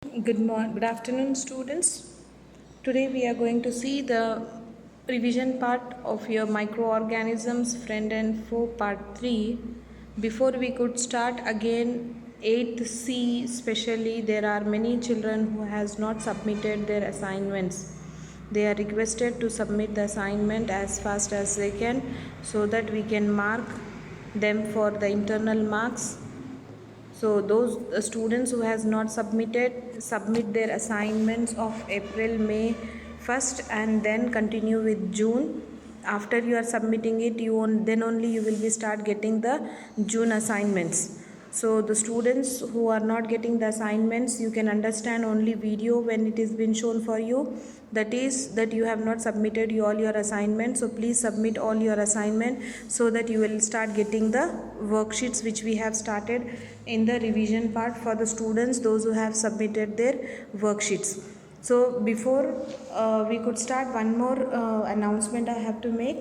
Good afternoon, students. Today we are going to see the revision part of your microorganisms friend and foe part 3. Before we could start again 8th C, especially there are many children who has not submitted their assignments. They are requested to submit the assignment as fast as they can so that we can mark them for the internal marks. So those students who has not submit their assignments of April, May first and then continue with June. After you are submitting it, then only you will be start getting the June assignments. So the students who are not getting the assignments, you can understand only video when it is been shown for you. That is that you have not submitted all your assignments. So please submit all your assignment so that you will start getting the worksheets which we have started in the revision part for the students, those who have submitted their worksheets. So before we could start, one more announcement I have to make.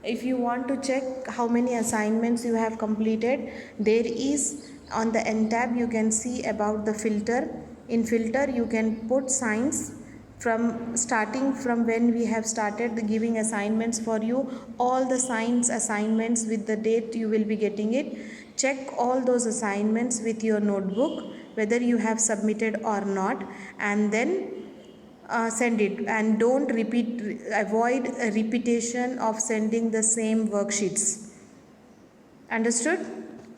If you want to check how many assignments you have completed, there is on the end tab you can see about the filter. In filter you can put signs from starting from when we have started the giving assignments for you. All the signs assignments with the date you will be getting it. Check all those assignments with your notebook whether you have submitted or not, and then send it, and don't avoid a repetition of sending the same worksheets. Understood?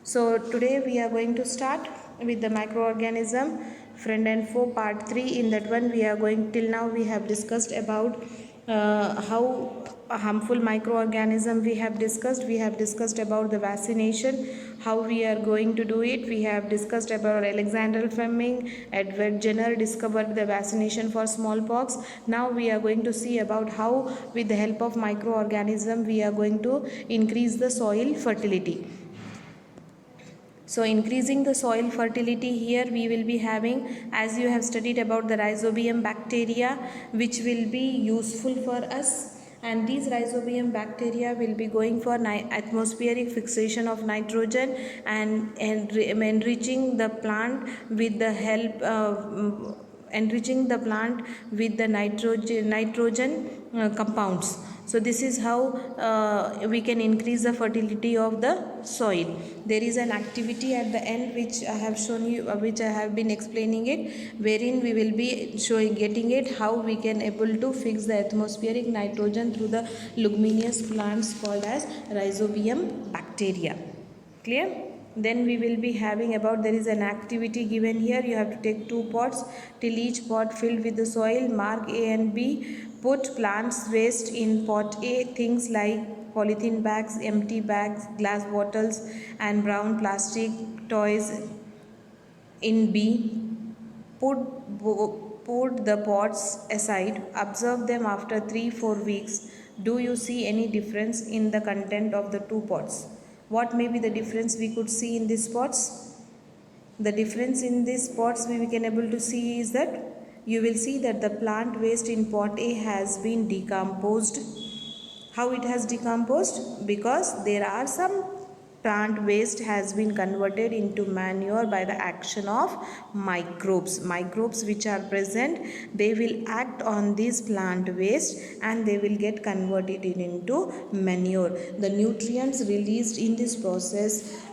So today we are going to start with the microorganism friend and foe part 3. In that one we are going, till now we have discussed about how a harmful microorganism we have discussed about the vaccination, how we are going to do it. We have discussed about Alexander Fleming, Edward Jenner discovered the vaccination for smallpox. Now we are going to see about how with the help of microorganism we are going to increase the soil fertility. So increasing the soil fertility, here we will be having, as you have studied about the rhizobium bacteria, which will be useful for us. And these rhizobium bacteria will be going for atmospheric fixation of nitrogen and enriching the plant with the help enriching the plant with the nitrogen compounds. So this is how we can increase the fertility of the soil. There is an activity at the end which I have shown you, which I have been explaining it, wherein we will be getting it how we can able to fix the atmospheric nitrogen through the leguminous plants called as rhizobium bacteria. Clear? Then we will be having about, there is an activity given here. You have to take 2 pots, till each pot filled with the soil, mark A and B, put plants waste in pot A, things like polythene bags, empty bags, glass bottles and brown plastic toys in B. Put the pots aside, observe them after 3-4 weeks. Do you see any difference in the content of the 2 pots? What may be the difference we could see in these pots? The difference in these pots we can able to see is that you will see that the plant waste in pot A has been decomposed. How it has decomposed? Because there are some plant waste has been converted into manure by the action of microbes which are present. They will act on this plant waste and they will get converted into manure. The nutrients released in this process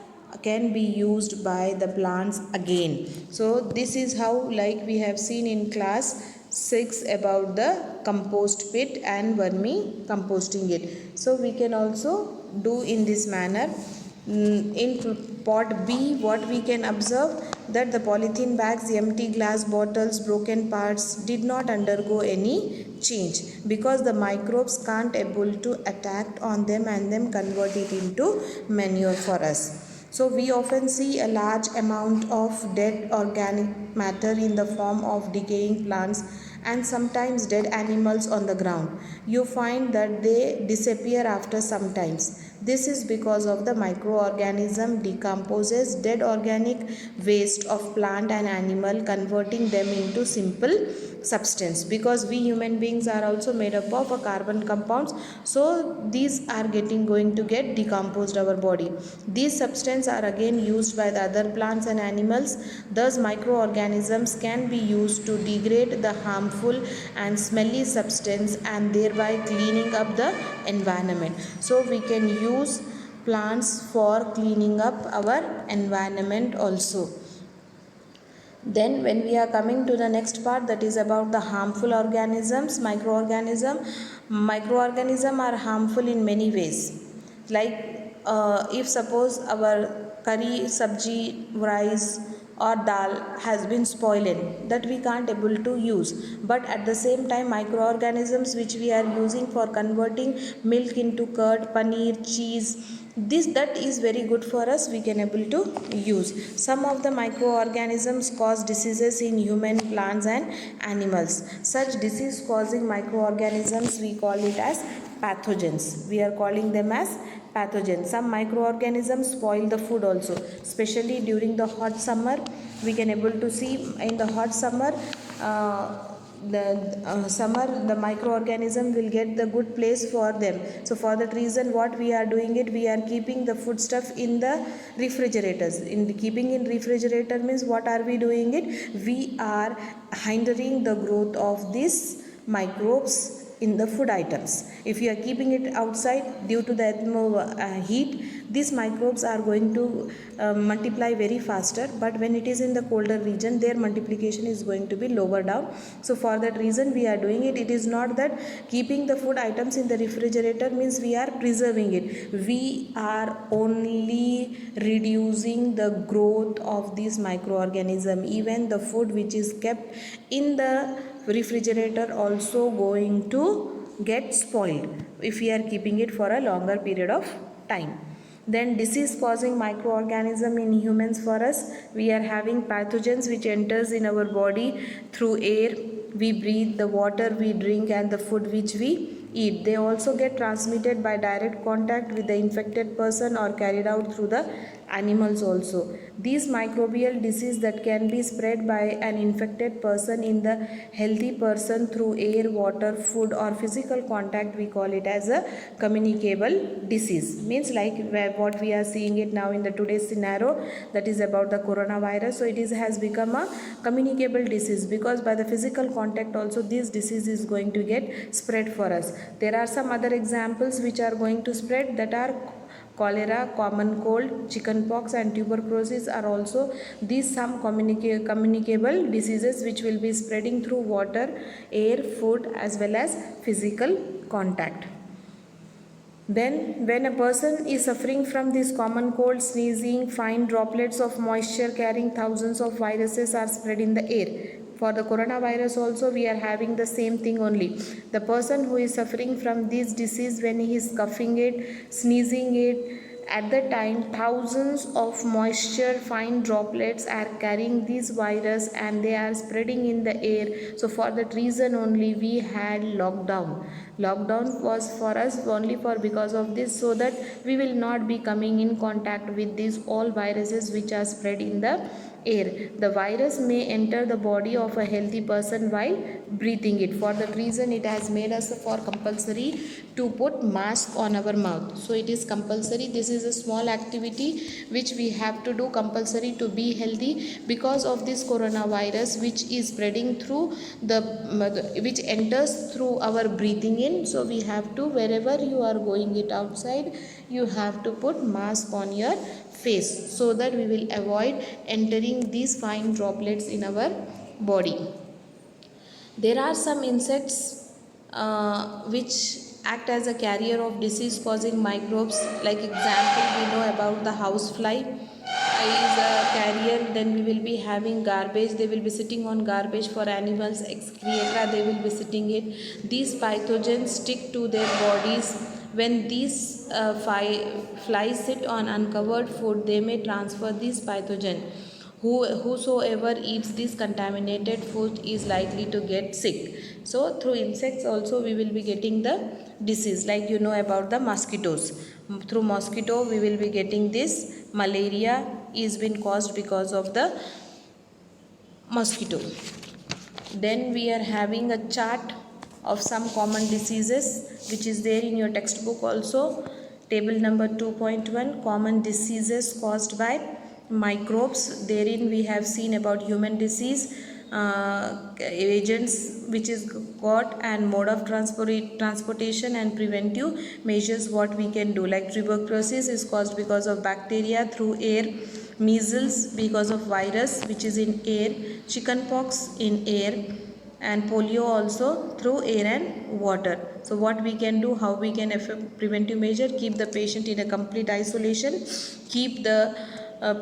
can be used by the plants again. So this is how, like we have seen in class 6 about the compost pit and vermi composting it. So we can also do in this manner. In pot B, what we can observe, that the polythene bags, empty glass bottles, broken parts did not undergo any change because the microbes can't able to attack on them and then convert it into manure for us. So we often see a large amount of dead organic matter in the form of decaying plants and sometimes dead animals on the ground. You find that they disappear after some times. This is because of the microorganism decomposes dead organic waste of plant and animal, converting them into simple substance. Because we human beings are also made up of a carbon compounds, so these are going to get decomposed our body. These substances are again used by the other plants and animals. Thus microorganisms can be used to degrade the harmful and smelly substance and thereby cleaning up the environment. So we can use plants for cleaning up our environment also. Then when we are coming to the next part, that is about the harmful organisms, microorganism are harmful in many ways. Like if suppose our curry, sabji, rice or dal has been spoiled, that we can't able to use, but at the same time microorganisms which we are using for converting milk into curd, paneer, cheese, this that is very good for us, we can able to use. Some of the microorganisms cause diseases in human, plants and animals. Such disease causing microorganisms we call it as pathogens. We are calling them as pathogens. Some microorganisms spoil the food also, especially during the hot summer. We can able to see in the hot summer, the microorganism will get the good place for them. So for that reason what we are doing it, we are keeping the food stuff in the refrigerators. In keeping in refrigerator means what are we doing it, we are hindering the growth of these microbes in the food items. If you are keeping it outside, due to the heat, these microbes are going to multiply very faster, but when it is in the colder region, their multiplication is going to be lower down. So for that reason we are doing it. It is not that keeping the food items in the refrigerator means we are preserving it. We are only reducing the growth of this microorganism. Even the food which is kept in the refrigerator also going to get spoiled if we are keeping it for a longer period of time. Then disease causing microorganism in humans, for us we are having pathogens which enters in our body through air we breathe, the water we drink and the food which we eat. They also get transmitted by direct contact with the infected person or carried out through the animals also. These microbial disease that can be spread by an infected person in the healthy person through air, water, food or physical contact, we call it as a communicable disease. Means like what we are seeing it now in the today's scenario, that is about the coronavirus. So it has become a communicable disease, because by the physical contact also this disease is going to get spread for us. There are some other examples which are going to spread, that are cholera, common cold, chickenpox and tuberculosis are also these some communicable diseases which will be spreading through water, air, food as well as physical contact. Then when a person is suffering from this common cold, sneezing, fine droplets of moisture carrying thousands of viruses are spread in the air. For the coronavirus also we are having the same thing only. The person who is suffering from this disease, when he is coughing it, sneezing it, at the time thousands of moisture fine droplets are carrying this virus and they are spreading in the air. So for that reason only we had lockdown. Lockdown was for us only for because of this, so that we will not be coming in contact with these all viruses which are spread in the air. The virus may enter the body of a healthy person while breathing it. For that reason it has made us for compulsory to put mask on our mouth. So it is compulsory. This is a small activity which we have to do compulsory to be healthy, because of this coronavirus which is spreading through which enters through our breathing in. So we have to, wherever you are going it outside, you have to put mask on your face, so that we will avoid entering these fine droplets in our body. There are some insects which act as a carrier of disease causing microbes. Like example, we know about the housefly is a carrier. Then we will be having garbage, they will be sitting on garbage for animals excreta, they will be sitting it. These pathogens stick to their bodies. When these flies sit on uncovered food, they may transfer this pathogen. Whosoever eats this contaminated food is likely to get sick. So through insects also we will be getting the disease, like you know about the mosquitoes. Through mosquito we will be getting this malaria is been caused because of the mosquito. Then we are having a chart of some common diseases which is there in your textbook also. Table number 2.1, common diseases caused by microbes. Therein we have seen about human disease, agents which is got, and mode of transportation and preventive measures what we can do, like tuberculosis is caused because of bacteria through air, measles because of virus which is in air, chickenpox in air, and polio also through air and water. So what we can do, how we can preventive measure, keep the patient in a complete isolation, keep the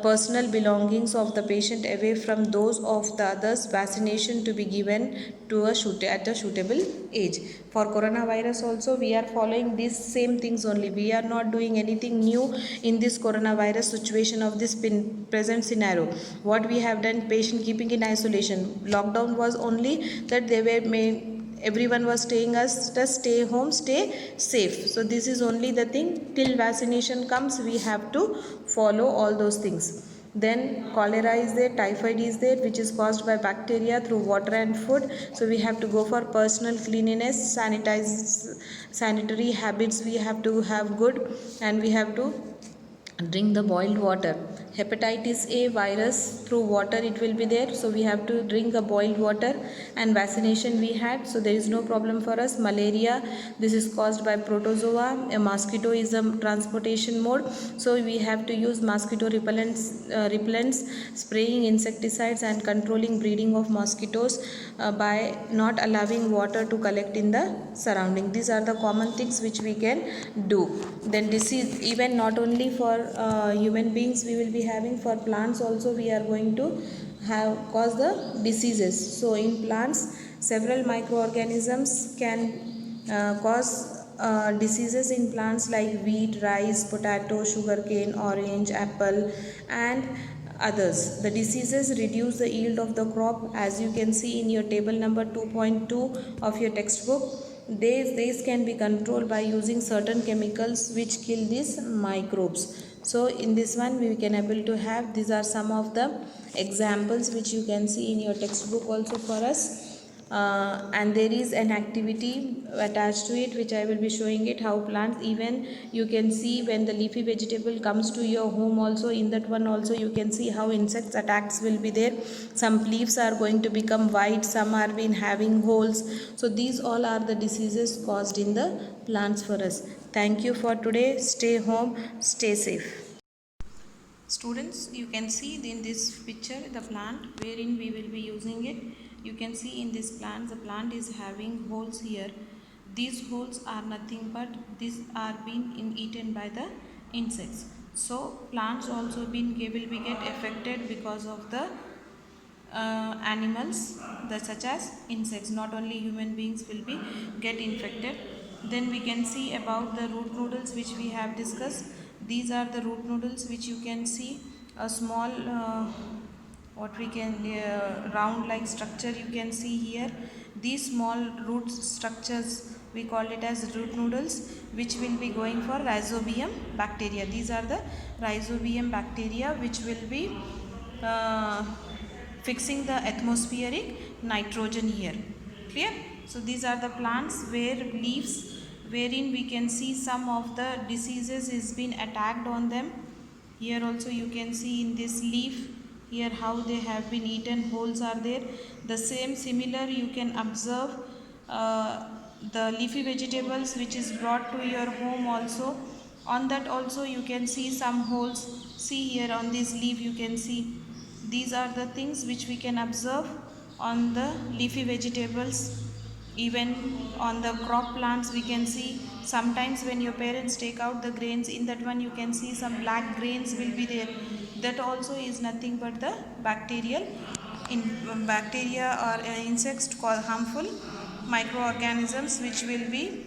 personal belongings of the patient away from those of the others, vaccination to be given to at a suitable age. For coronavirus also we are following these same things only. We are not doing anything new in this coronavirus situation of this present scenario. What we have done, patient keeping in isolation. Lockdown was only that they were made, everyone was staying us just stay home, stay safe. So this is only the thing. Till vaccination comes we have to follow all those things. Then cholera is there, typhoid is there, which is caused by bacteria through water and food. So we have to go for personal cleanliness, sanitary habits we have to have good, and we have to drink the boiled water. Hepatitis A virus through water it will be there, so we have to drink a boiled water. And vaccination we had, so there is no problem for us. Malaria, this is caused by protozoa. A mosquito is a transportation mode, so we have to use mosquito repellents, spraying insecticides and controlling breeding of mosquitoes by not allowing water to collect in the surrounding. These are the common things which we can do. Then disease, even not only for human beings we will be having, for plants also we are going to have cause the diseases. So in plants several microorganisms can cause diseases in plants like wheat, rice, potato, sugarcane, orange, apple, and others. The diseases reduce the yield of the crop, as you can see in your table number 2.2 of your textbook. These can be controlled by using certain chemicals which kill these microbes. So in this one we can able to have, these are some of the examples which you can see in your textbook also for us. And there is an activity attached to it which I will be showing it, how plants, even you can see when the leafy vegetable comes to your home also, in that one also you can see how insects attacks will be there. Some leaves are going to become white, some are been having holes. So these all are the diseases caused in the plants for us. Thank you for today. Stay home, stay safe. Students, you can see in this picture the plant wherein we will be using it. You can see in this plant, the plant is having holes here. These holes are nothing but these are being eaten by the insects. So plants also will be get affected because of the animals such as insects. Not only human beings will be get infected. Then we can see about the root noodles which we have discussed. These are the root noodles which you can see a small what we can round like structure you can see here. These small root structures we call it as root noodles, which will be going for rhizobium bacteria. These are the rhizobium bacteria which will be fixing the atmospheric nitrogen here. Clear? So these are the plants where leaves wherein we can see some of the diseases is been attacked on them. Here also you can see in this leaf here how they have been eaten, holes are there. The same similar you can observe the leafy vegetables which is brought to your home also. On that also you can see some holes. See here on this leaf you can see. These are the things which we can observe on the leafy vegetables. Even on the crop plants we can see, sometimes when your parents take out the grains, in that one you can see some black grains will be there. That also is nothing but the bacteria or insects called harmful microorganisms which will be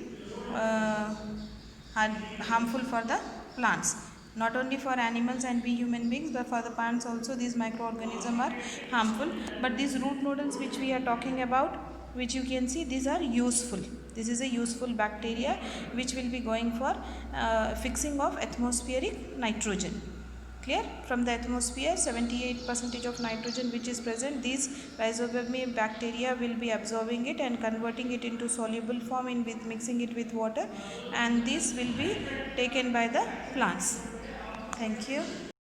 harmful for the plants. Not only for animals and we human beings, but for the plants also these microorganisms are harmful. But these root nodules which we are talking about, which you can see, these are useful. This is a useful bacteria which will be going for fixing of atmospheric nitrogen. Clear? From the atmosphere, 78% of nitrogen which is present, these rhizobacterium bacteria will be absorbing it and converting it into soluble form in with mixing it with water, and this will be taken by the plants. Thank you.